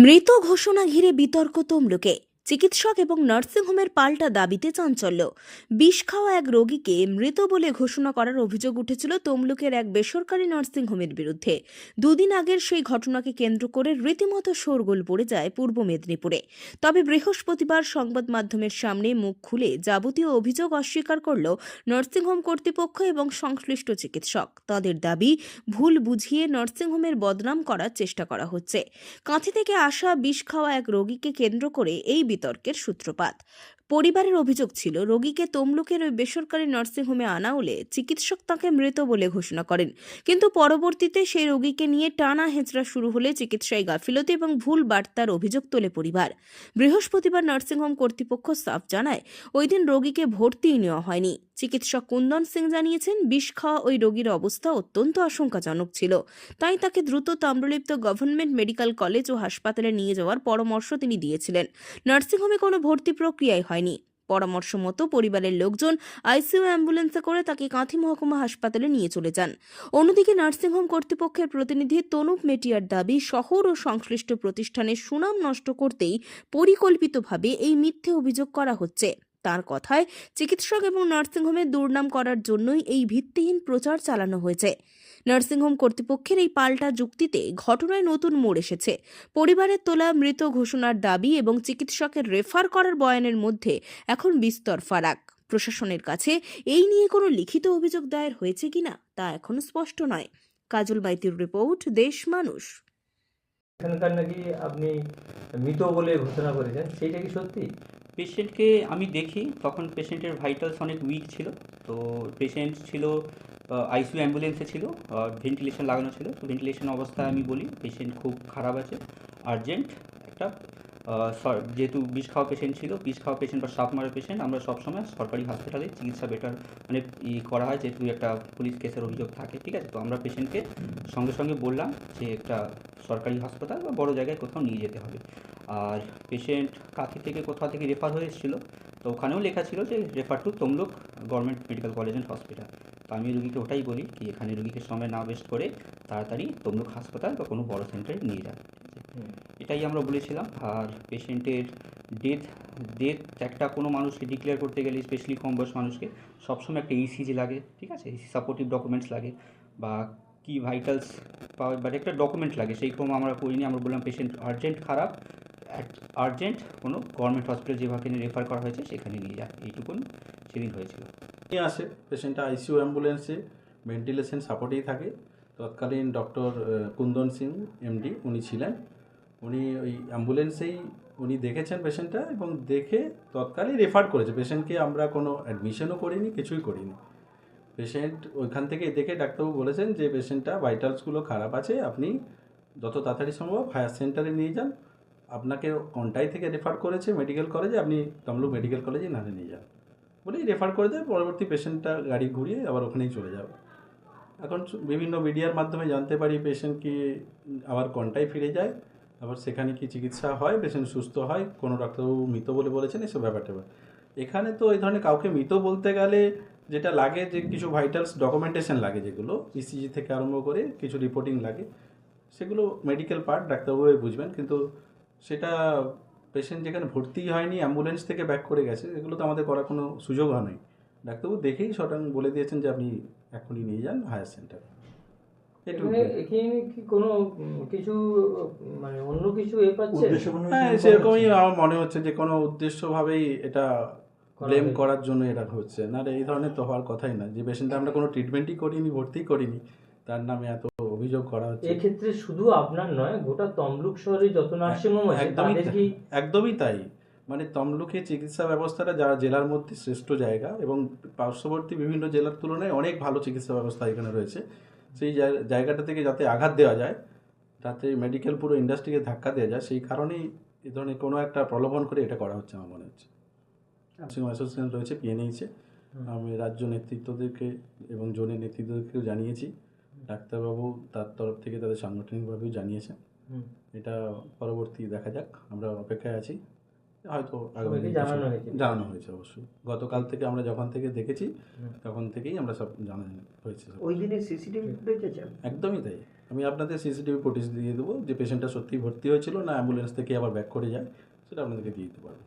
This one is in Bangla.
মৃত ঘোষণা ঘিরে বিতর্ক তমলুকে। চিকিৎসক এবং নার্সিংহোমের পাল্টা দাবিতে চাঞ্চল্য। বিষ খাওয়া এক রোগীকে মৃত বলে ঘোষণা করার অভিযোগ উঠেছিল তমলুকের এক বেসরকারি নার্সিংহোমের বিরুদ্ধে। দুদিন আগের সেই ঘটনাকে কেন্দ্র করে রীতিমতো শোরগোল পড়ে যায় পূর্ব মেদিনীপুরে। তবে বৃহস্পতিবার সংবাদ মাধ্যমের সামনে মুখ খুলে যাবতীয় অভিযোগ অস্বীকার করল নার্সিংহোম কর্তৃপক্ষ এবং সংশ্লিষ্ট চিকিৎসক। তাদের দাবি, ভুল বুঝিয়ে নার্সিংহোমের বদনাম করার চেষ্টা করা হচ্ছে। কাঁথি থেকে আসা বিষ খাওয়া এক রোগীকে কেন্দ্র করে এই বিতর্কের সূত্রপাত। পরিবারের অভিযোগ ছিল, রোগীকে তমলুকের ওই বেসরকারি নার্সিংহোমে আনা হলে চিকিৎসক তাকে মৃত বলে ঘোষণা করেন, কিন্তু পরবর্তীতে সেই রোগীকে নিয়ে টানা হেঁচড়া শুরু হলে চিকিৎসায় গাফিলতি এবং ভুল বার্তার অভিযোগ তোলে পরিবার। বৃহস্পতিবার নার্সিংহোম কর্তৃপক্ষ সাফ জানায়, ওই দিন রোগীকে ভর্তিই নেওয়া হয়নি। চিকিৎসক কুন্দন সিং জানিয়েছেন, বিষ খাওয়া ওই রোগীর অবস্থা অত্যন্ত আশঙ্কাজনক ছিল, তাই তাকে দ্রুত তাম্রলিপ্ত গভর্নমেন্ট মেডিকেল কলেজ ও হাসপাতালে নিয়ে যাওয়ার পরামর্শ তিনি দিয়েছিলেন। নার্সিংহোমে কোনো ভর্তি প্রক্রিয়াই হয়নি। পরামর্শ মতো পরিবারের লোকজন আইসিইউ অ্যাম্বুলেন্সে করে তাকে কাঁথি মহকুমা হাসপাতালে নিয়ে চলে যান। অন্যদিকে নার্সিংহোম কর্তৃপক্ষের প্রতিনিধি তনুপ মেটিয়ার দাবি, শহর ও সংশ্লিষ্ট প্রতিষ্ঠানের সুনাম নষ্ট করতেই পরিকল্পিতভাবে এই মিথ্যে অভিযোগ করা হচ্ছে। তার কথায়, চিকিৎসক এবং নার্সিংহোমের দুর্নাম করার জন্যই এই ভিত্তিহীন প্রচার চালানো হয়েছে। নার্সিংহোম কর্তৃপক্ষের এই পাল্টা যুক্তিতে ঘটনায় নতুন মোড় এসেছে। পরিবারের তোলা মৃত ঘোষণার দাবি এবং চিকিৎসকের রেফার করার বয়ানের মধ্যে এখন বিস্তর ফারাক। প্রশাসনের কাছে এই নিয়ে কোনো লিখিত অভিযোগ দায়ের হয়েছে কিনা তা এখনো স্পষ্ট নয়। কাজল বাইতির রিপোর্ট, দেশ মানুষ। এখানকার নাকি আপনি মৃত বলে ঘোষণা করেছেন, সেইটা কি সত্যি? পেশেন্টকে আমি দেখি, তখন পেশেন্টের ভাইটালস অনেক উইক ছিল। তো পেশেন্ট ছিল আইসিইউ অ্যাম্বুলেন্সে ছিল, ভেন্টিলেশন লাগানো ছিল। তো ভেন্টিলেশন অবস্থায় আমি বলি পেশেন্ট খুব খারাপ আছে, আর্জেন্ট একটা যেহেতু বিষ খাওয়া পেশেন্ট ছিল, বিষ খাওয়া পেশেন্ট বা সাপ মারা পেশেন্ট, আমরা সবসময় সরকারি হাসপাতালে চিকিৎসা বেটার মানে করা হয়, যেহেতু একটা পুলিশ কেসের অভিযোগ থাকে। ঠিক আছে, তো আমরা পেশেন্টকে সঙ্গে সঙ্গে বললাম যে একটা সরকারি হাসপাতাল বা বড় জায়গায় কোথাও নিয়ে যেতে হবে। আর পেশেন্ট কাঁথি থেকে কোথাও থেকে রেফার হয়ে এসেছিলো, তো ওখানেও লেখা ছিল যে refer to Tamluk government medical college and hospital. তো আমি রুগীকে ওটাই বলি কি এখানে রুগীকে সময় না ওয়েস্ট করে তাড়াতাড়ি তমলুক হাসপাতাল বা কোনো বড় সেন্টারে নিয়ে যান। এটাই আমরা বলেছিলাম। আর পেশেন্টের ডেথ একটা কোনো মানুষকে ডিক্লেয়ার করতে গেলে, স্পেশালি কম বয়স মানুষকে, সবসময় একটা ইসিজি লাগে। ঠিক আছে, সাপোর্টিভ ডকুমেন্টস লাগে বা কি ভাইটালস পাওয়া, বাট একটা ডকুমেন্ট লাগে। সেই ক্রম আমরা করিনি। আমরা বললাম পেশেন্ট আর্জেন্ট খারাপ, আর্জেন্ট কোনো গভর্নমেন্ট হসপিটাল যেভাবে রেফার করা হয়েছে সেখানে নিয়ে যায়, এইটুকুন সেদিন হয়েছিল। নিয়ে আসে পেশেন্টটা আইসিইউ অ্যাম্বুলেন্সে ভেন্টিলেশন সাপোর্টেই থাকে। তৎকালীন ডক্টর কুন্দন সিং এমডি উনি ছিলেন। উনি ওই অ্যাম্বুলেন্সেই উনি দেখেছেন পেশেন্টটা এবং দেখে তৎকালই রেফার করেছে পেশেন্টকে। আমরা কোনো অ্যাডমিশনও করিনি, কিছুই করিনি। পেশেন্ট ওইখান থেকে দেখে ডাক্তারবাবু বলেছেন যে পেশেন্টটা ভাইটালসগুলো খারাপ আছে, আপনি যত তাড়াতাড়ি সম্ভব হায়ার সেন্টারে নিয়ে যান। আপনাকে কন্টাই থেকে রেফার করেছে মেডিকেল কলেজে, আপনি তমলুক মেডিকেল কলেজে নাহলে নিয়ে যান বলেই রেফার করে দেয়। পরবর্তী পেশেন্টটা গাড়ি ঘুরিয়ে আবার ওখানেই চলে যাবে। এখন বিভিন্ন মিডিয়ার মাধ্যমে জানতে পারি পেশেন্ট কি আবার কন্টায় ফিরে যায়, আবার সেখানে কি চিকিৎসা হয়, পেশেন্ট সুস্থ হয়, কোনো ডাক্তারবাবু মৃত বলে বলেছেন, এসব ব্যাপারটা। এখানে তো এই ধরনের কাউকে মৃত বলতে গেলে যেটা লাগে যে কিছু ভাইটালস ডকুমেন্টেশন লাগে, যেগুলো ইসিজি থেকে আরম্ভ করে কিছু রিপোর্টিং লাগে, সেগুলো মেডিকেল পার্ট ডাক্তারবাবুই বুঝবেন। কিন্তু সেটা পেশেন্ট যেখানে ভর্তি হয়নি, অ্যাম্বুলেন্স থেকে ব্যাক করে গেছে, এগুলো তো আমাদের করার কোনো সুযোগ হয় নাই। ডাক্তারবাবু দেখেই শটান বলে দিয়েছেন যে আপনি এখনই নিয়ে যান হায়ার সেন্টারে। এখানে কি কোনো কিছু মানে অন্য কিছু পাচ্ছে? হ্যাঁ, সেরকমই আমার মনে হচ্ছে যে কোনো উদ্দেশ্যভাবেই এটা ব্লেম করার জন্য এটা হচ্ছে। না, এই ধরনের তো হওয়ার কথাই না। যে পেশেন্টটা আমরা কোনো ট্রিটমেন্টই করিনি, ভর্তি করিনি, তার নামে এত অভিযোগ করা হচ্ছে। এক্ষেত্রে শুধু আপনার নয়, গোটা তমলুক শহরে যত নার্সিংহোম আছে তাদের কি? একদমই তাই। মানে তমলুকে চিকিৎসা ব্যবস্থাটা যারা জেলার মধ্যে শ্রেষ্ঠ জায়গা এবং পার্শ্ববর্তী বিভিন্ন জেলার তুলনায় অনেক ভালো চিকিৎসা ব্যবস্থা এখানে রয়েছে। সেই জায়গাটা থেকে যাতে আঘাত দেওয়া যায়, যাতে মেডিকেল পুরো ইন্ডাস্ট্রিকে ধাক্কা দেওয়া যায়, সেই কারণেই এই ধরনের কোনো একটা প্রলোভন করে এটা করা হচ্ছে আমার মনে হচ্ছে। নার্সিং অ্যাসোসিয়েশন রয়েছে, পিএনএইচে। আমি রাজ্য নেতৃত্বদেরকে এবং জোনের নেতৃত্বদেরকেও জানিয়েছি। ডাক্তারবাবু তার তরফ থেকে তাদের সাংগঠনিকভাবেও জানিয়েছেন। এটা পরবর্তী দেখা যাক, আমরা অপেক্ষায় আছি। হয়তো জানানো হয়েছে অবশ্যই। গতকাল থেকে আমরা যখন থেকে দেখেছি তখন থেকেই আমরা সব জানানো হয়েছে। ওই দিনের সিসিটিভি ফুটেজ আছে? একদমই তাই। আমি আপনাদের সিসিটিভি ফুটেজ দিয়ে দেবো যে পেশেন্টটা সত্যিই ভর্তি হয়েছিল না অ্যাম্বুলেন্স থেকে আবার ব্যাক করে যায়, সেটা আপনাদেরকে দিয়ে দিতে পারবো।